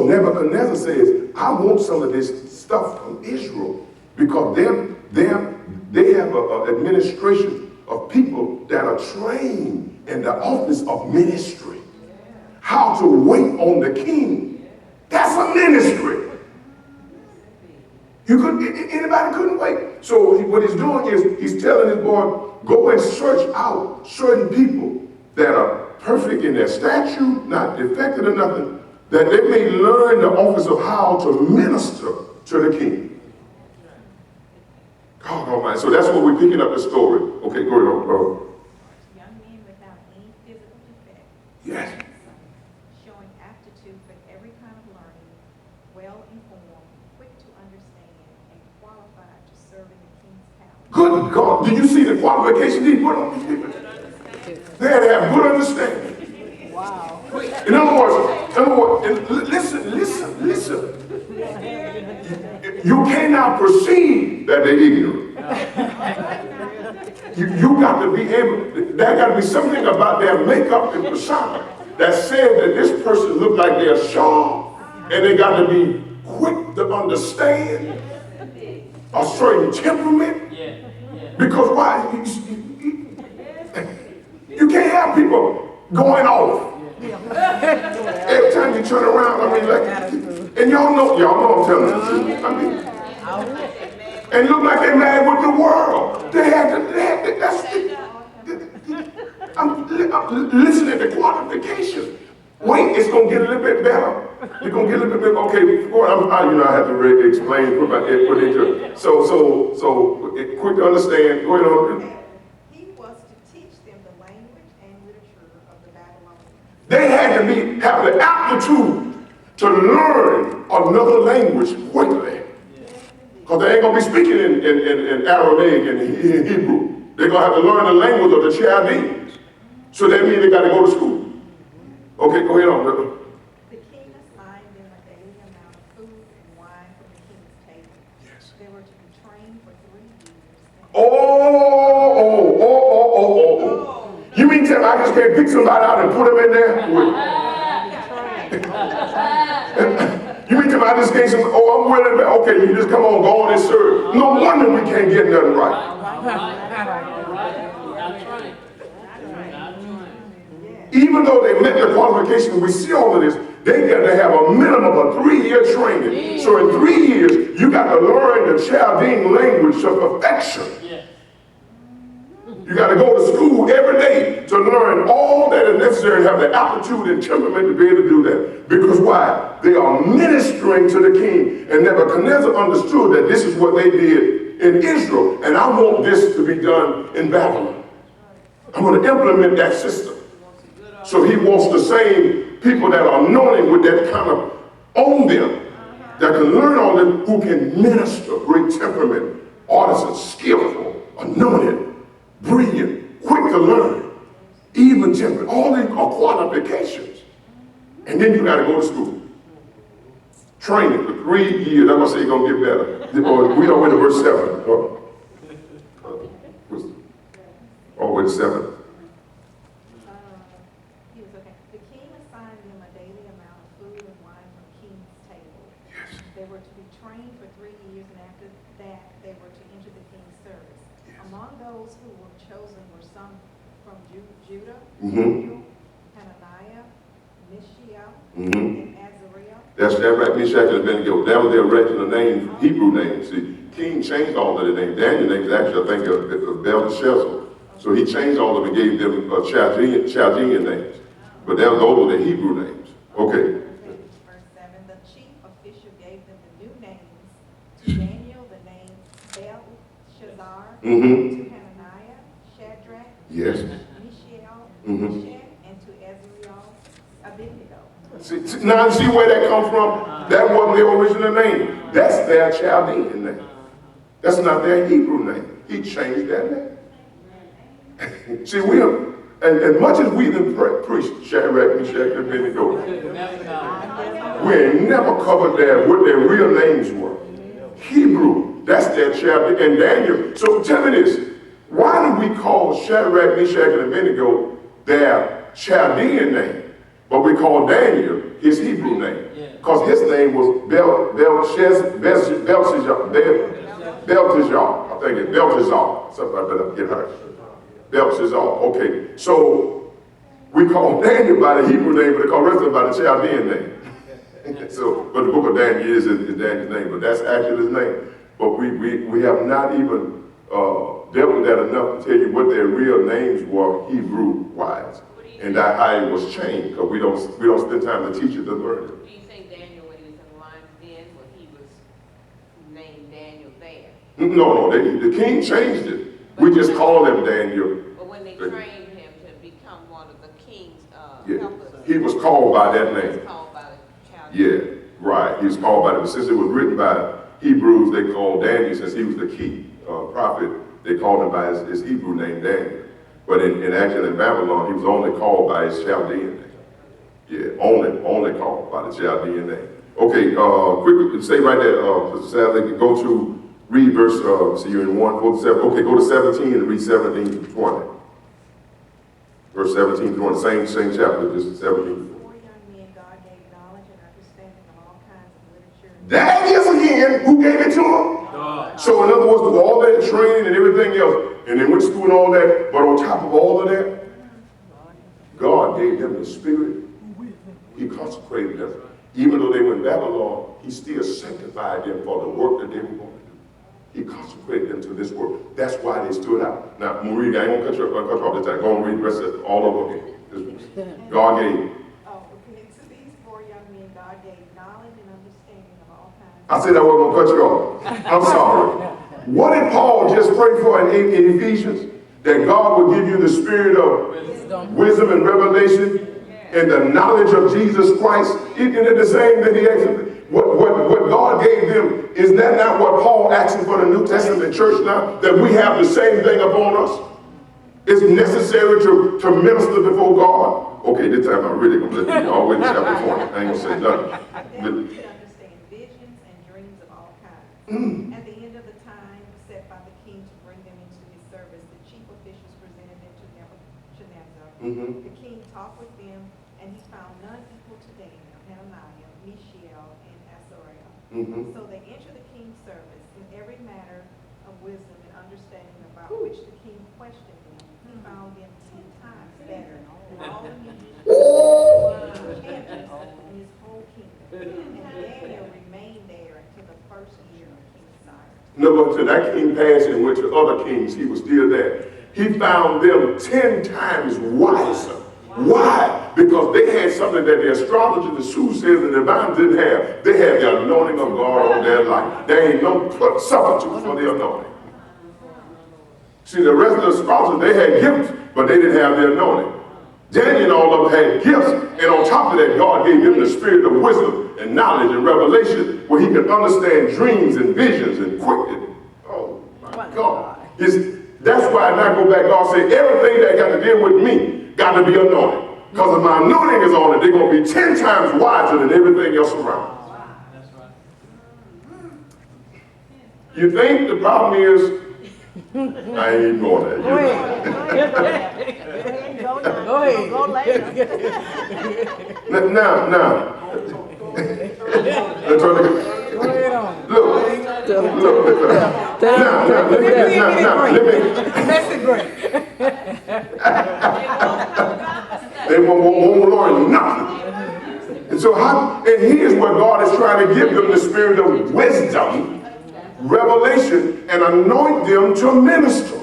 So Nebuchadnezzar says, I want some of this stuff from Israel because they have an administration of people that are trained in the office of ministry. How to wait on the king. That's a ministry. Anybody couldn't wait. So what he's doing is he's telling his boy, go and search out certain people that are perfect in their stature, not defective or nothing, that they may learn the office of how to minister to the king. God Almighty. So that's what we're picking up the story. Okay, go ahead, bro. Young men without any physical defect. Yes. Showing aptitude for every kind of learning, well informed, quick to understand, and qualified to serve in the king's palace. Good God. Did you see the qualifications he put on these people? They had to have good understanding. Wow. In other words, listen. You cannot perceive that they're ignorant. You got to be able, there got to be something about their makeup and persona that says that this person looks like they're sharp, and they got to be quick to understand a certain temperament. Because why? You can't have people going off. Every time you turn around, I mean, like, and y'all know I'm telling the truth. I mean, and look like they're mad with the world. I'm listening to qualifications. Wait, it's gonna get a little bit better. It's gonna get a little bit better. Okay, before I have to really explain, put into it. So quick to understand. Go ahead on. He was to teach them the language and literature of the Babylonians. They had to have the aptitude to learn another language quickly. Because they ain't going to be speaking in Aramaic and Hebrew. They're going to have to learn the language of the Chaldeans. So that means they got to go to school. Okay, go ahead on. The king assigned them a daily amount of food and wine from the king's table. Yes. They were to be trained for 3 years. You mean tell me I just can't pick somebody out and put them in there? You mean tell me I just can't say, I'm willing to, okay, you just come on and serve. No wonder we can't get nothing right. Even though they met the qualifications, we see all of this, they got to have a minimum of 3-year training. So in 3 years, you got to learn the Chaldean language to perfection. You got to go to school every day to learn all that is necessary and have the aptitude and temperament to be able to do that. Because why? They are ministering to the king. And Nebuchadnezzar understood that this is what they did in Israel. And I want this to be done in Babylon. I'm going to implement that system. So he wants the same people that are anointed with that kind of on them, that can learn all that, who can minister, great temperament, artisan, skillful, anointed, brilliant, quick to learn, even tempered. All these are qualifications. And then you got to go to school. Training for 3 years. I'm going to say you're going to get better. We don't went to verse 7. Wait, 7. The king assigned them a daily amount of food and wine from the king's table. Yes. They were to be trained for 3 years, and after that, they were to enter the king's service. Yes. Among those who were chosen were some from Judah, Hananiah, Mishael, and Azariah. That's Shadrach, Meshach, and Abednego. That was their original name, Hebrew name. See, King changed all of their names. Daniel's name is actually, I think, of Belteshazzar. So he changed all of them and gave them Chaldean names. But those were the Hebrew names. Okay. Verse 7, the chief official gave them the new names. To Daniel, the name Belshazzar. To Hananiah, Shadrach. Yes. Mishael, Meshach, and to Azariah, Abednego. Now see where that comes from? That wasn't their original name. That's their Chaldean name. That's not their Hebrew name. He changed that name. See, we have, and as much as we done preached Shadrach, Meshach, and Abednego, we ain't never covered what their real names were. Hebrew, that's their Chaldean, and Daniel. So tell me this, why do we call Shadrach, Meshach, and Abednego their Chaldean name, but we call Daniel his Hebrew name. Because his name was Belteshazzar. I think it's Belteshazzar. Something I better get her. Belteshazzar. Okay. So we call Daniel by the Hebrew name, but they call the rest of it by the Chaldean name. So, but the book of Daniel is Daniel's name, but that's actually his name. But we have not even dealt with that enough to tell you what their real names were Hebrew-wise, and that how it was changed, because we don't spend time to teach it to learn it. Do you think Daniel, when he was in the lion's den, when he was named Daniel there? No, the king changed it. We just called him Daniel. But when they trained him to become one of the king's Yeah, helpers, he was called by that he name. was called by the child. Yeah, right. He was called by them. Since it was written by Hebrews, they called Daniel, since he was the key prophet, they called him by his Hebrew name, Daniel. But in actually in Babylon, he was only called by his Chaldean name. Yeah, only called by the Chaldean name. Okay, quickly, stay right there, Sister Sadly. Go to, read verse, see you in 1, go to 7. Okay, go to 17 and read 17 to 20. Verse 17 to 20, same chapter, just 17. That is again, who gave it to him? God. So in other words, through all that training and everything else, and they went to school and all that, but on top of all of that, God gave them the spirit. He consecrated them. Even though they were in Babylon, he still sanctified them for the work that they were going to do. He consecrated them to this work. That's why they stood out. Now, Marie, I ain't going to cut you off this time. Go and read the rest of it all over again. God gave. I said I wasn't going to cut you off. I'm sorry. What did Paul just pray for in Ephesians? That God would give you the spirit of wisdom and revelation and the knowledge of Jesus Christ. Isn't it the same that he asked? What God gave them, is that not what Paul asking for the New Testament church now? That we have the same thing upon us? It's necessary to minister before God. Okay, this time I'm really going to let you all the way to chapter 20. I ain't going to say nothing. At the end of the time set by the king to bring them into his service, the chief officials presented them to Nebuchadnezzar. The king talked with them, and he found none equal to Daniel, Hananiah, Mishael, and Azariah. So they entered the king's service in every matter of wisdom and understanding about which the king questioned them. He found them 10 times better than all the enchanters in his whole kingdom. And Daniel remained there until the first year of King Cyrus. No, but until that king passed and went to other kings, he was still there. He found them 10 times wiser. Why? Because they had something that the astrologer, the soothsayers, and the divines didn't have. They had the anointing of God on their life. There ain't no substitute for the anointing. See, the rest of the astrologers, they had gifts, but they didn't have the anointing. Daniel and all of them had gifts, and on top of that, God gave him the spirit of wisdom and knowledge and revelation where he could understand dreams and visions and quicken. Oh, my God. That's why I go back, God say, everything that got to deal with me got to be anointed. Because if my anointing is on it, they're going to be 10 times wiser than everything else around. That's right. You think the problem is, I ain't even going there. Go ahead. Go ahead. Go later. Now. Look. They won't learn nothing. And so here's what God is trying to give them, the spirit of wisdom, revelation, and anoint them to minister.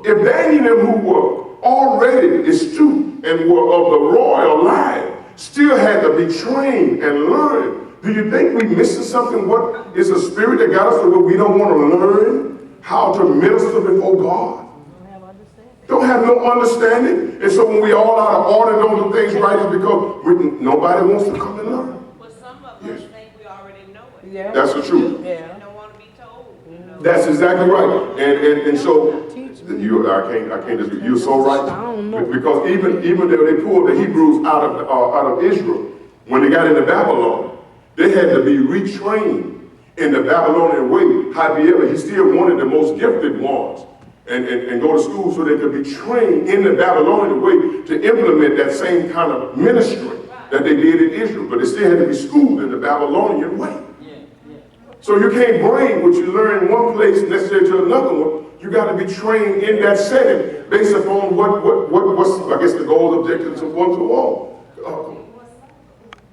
If Daniel, who were already astute and were of the royal line, still had to be trained and learned, do you think we missing something? What is a spirit that got us to where we don't want to learn how to minister before God? Don't have no understanding. And so when we all out of order and don't do things right, it's because nobody wants to come and learn. Well, some of us think we already know it. Yeah. That's the truth. Yeah. We don't want to be told. That's exactly right. And so I can't disagree. You're so right. Because even though they pulled the Hebrews out of Israel, when they got into Babylon, they had to be retrained in the Babylonian way. However, he still wanted the most gifted ones and go to school so they could be trained in the Babylonian way to implement that same kind of ministry. that they did in Israel, but they still had to be schooled in the Babylonian way. So you can't bring what you learn in one place necessarily to another one. You got to be trained in that setting based upon what's, I guess, the goals, objectives of one to all.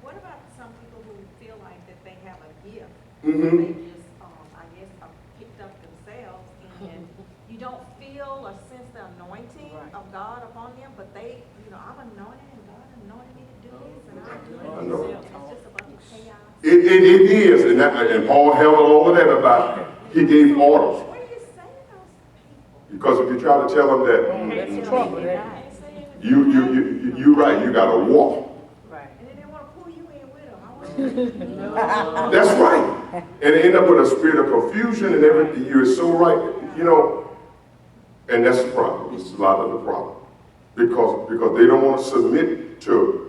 What about some people who feel like that they have a gift? Mm-hmm. They just, I guess, picked up themselves, and you don't feel or sense the anointing of God upon them, but they, I'm anointed and God anointed me to do this, and I do it I know. myself. It's just about the chaos. It is, and Paul held all of that about it. He gave orders. What are you saying those people? Because if you try to tell them that, That's in trouble, you're right, you got to walk. And then they want to pull you in with them. That's right. And they end up with a spirit of confusion and everything. You're so right. And that's the problem. It's a lot of the problem. Because they don't want to submit to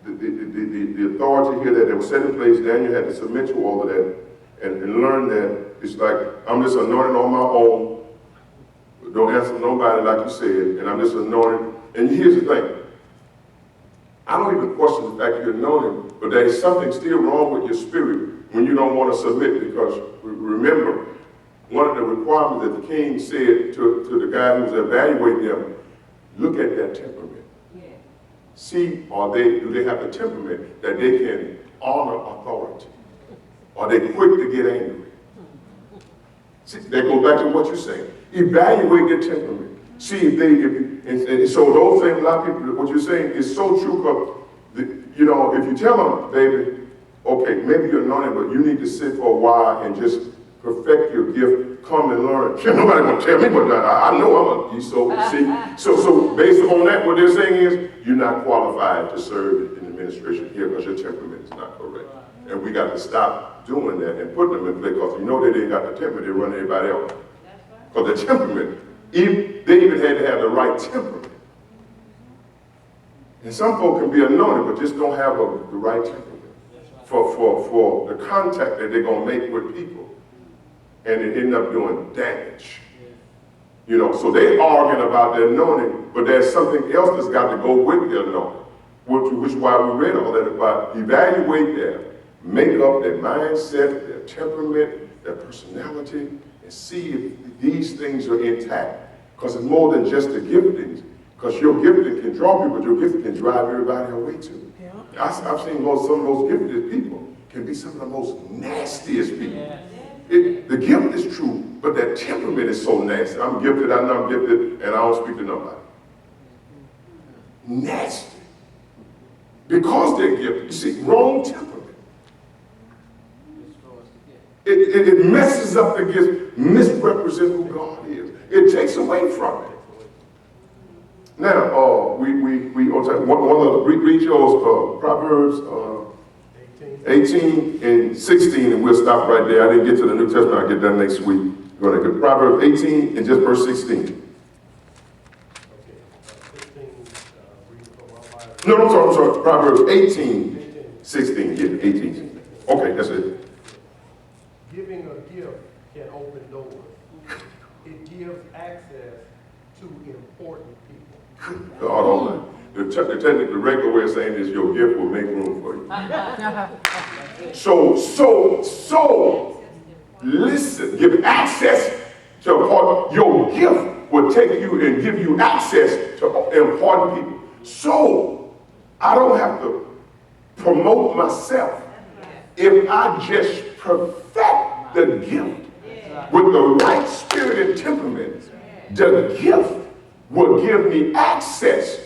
the authority here that they were set in place. Daniel had to submit to all of that and learn that it's like, I'm just anointed on my own. Don't answer nobody like you said, and I'm just anointed. And here's the thing. I don't even question the fact you're anointed, but there's something still wrong with your spirit when you don't want to submit, because remember, one of the requirements that the king said to the guy who's evaluating them, look at their temperament. See, do they have the temperament that they can honor authority? Are they quick to get angry? See, that goes back to what you're saying. Evaluate their temperament. See and so those things, a lot of people, what you're saying is so true. Because if you tell them, baby, okay, maybe you're anointed, but you need to sit for a while and just perfect your gift. Come and learn. Nobody gonna tell me what I know. So based on that, what they're saying is you're not qualified to serve in administration here because your temperament is not correct. And we got to stop doing that and putting them in place, because they ain't got the temperament, they run everybody else. Because the temperament, they even had to have the right temperament. And some folk can be anointed, but just don't have the right temperament for the contact that they're going to make with people. And it end up doing damage. So they're arguing about their anointing, but there's something else that's got to go with their anointing, which is why we read all that about evaluate their makeup, their mindset, their temperament, their personality, and see if these things are intact. Because it's more than just the giftings. Because your gifting can draw people, but your gifting can drive everybody away too. Yeah. I've seen some of those gifted people can be some of the most nastiest people. Yeah. The gift is true, but that temperament is so nasty. I'm gifted, I know I'm gifted, and I don't speak to nobody. Nasty. Because they're gifted. You see, wrong temperament. It messes up the gift, misrepresents who God is. It takes away from it. Now, read yours, Proverbs 18 and 16, and we'll stop right there. I didn't get to the New Testament. I'll get done next week. We're going to get Proverbs 18 and just verse 16. No, I'm sorry. Proverbs 18, 16. Yeah, 18. Okay, that's it. Giving a gift can open doors. It gives access to important people. God Almighty. The regular way of saying is your gift will make room for you. So, listen, give access to important. Your gift will take you and give you access to important people. So, I don't have to promote myself. If I just perfect the gift with the right spirit and temperament, the gift will give me access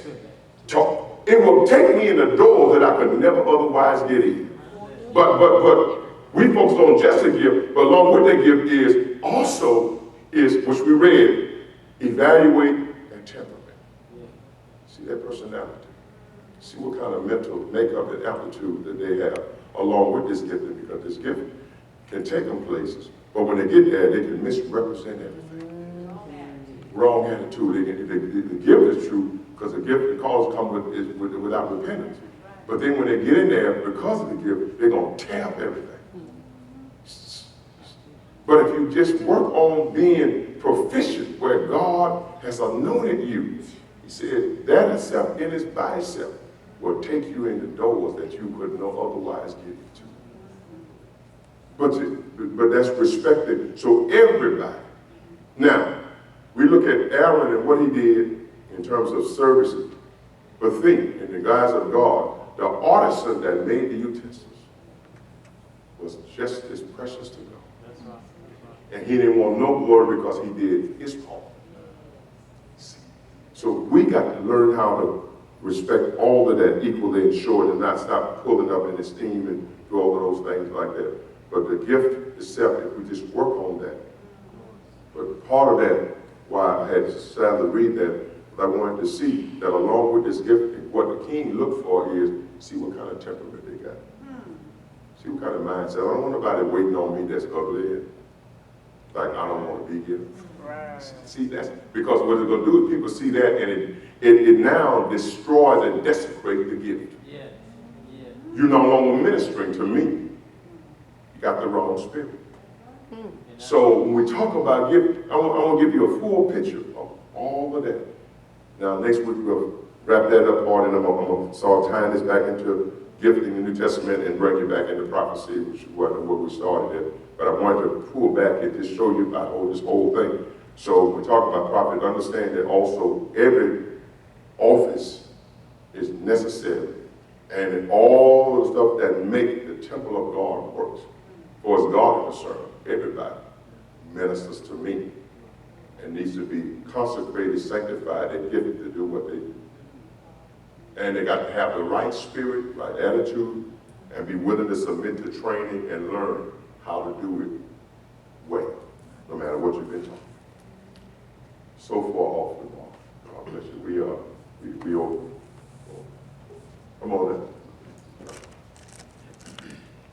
to, it will take me in the door that I could never otherwise get in. But we focus on just a gift, but along with that gift is which we read, evaluate that temperament. See that personality. See what kind of mental makeup and aptitude that they have along with this gift, because this gift can take them places. But when they get there, they can misrepresent everything. Wrong attitude. The gift is true, because the gift and cause come without repentance. But then when they get in there, because of the gift, they're going to tear up everything. But if you just work on being proficient where God has anointed you, he said, that itself, it is by itself. will take you into doors that you could not otherwise get into. But that's respected. So everybody. Now, we look at Aaron and what he did in terms of services. But think, in the guise of God, the artisan that made the utensils was just as precious to God. That's right. And he didn't want no glory because he did his part. So we got to learn how to respect all of that equally and short and not stop pulling up in esteem and do all of those things like that. But the gift itself, if we just work on that. But part of that, why I had decided to read that, I wanted to see that along with this gift, what the king looked for is, see what kind of temperament they got. See what kind of mindset. I don't want nobody waiting on me that's ugly and like I don't want to be here. Right. See, that's because what it's going to do is people see that and it now destroys and desecrates the gift. Yeah. Yeah. You're no longer ministering to me. You got the wrong spirit. So when we talk about gift, I want to give you a full picture of all of that. Now next week we'll wrap that up part and I'm going to start tying this back into gifting the New Testament and bring it back into prophecy, which wasn't what we started at. But I wanted to pull back and just show you about this whole thing. So when we talk about prophet, understand that also every office is necessary. And all the stuff that make the temple of God works. For as God is concerned, everybody ministers to me and needs to be consecrated, sanctified, and gifted to do what they do. And they got to have the right spirit, right attitude, and be willing to submit to training and learn how to do it well, no matter what you've been taught. So far off the mark. God bless you. We over. Come on now.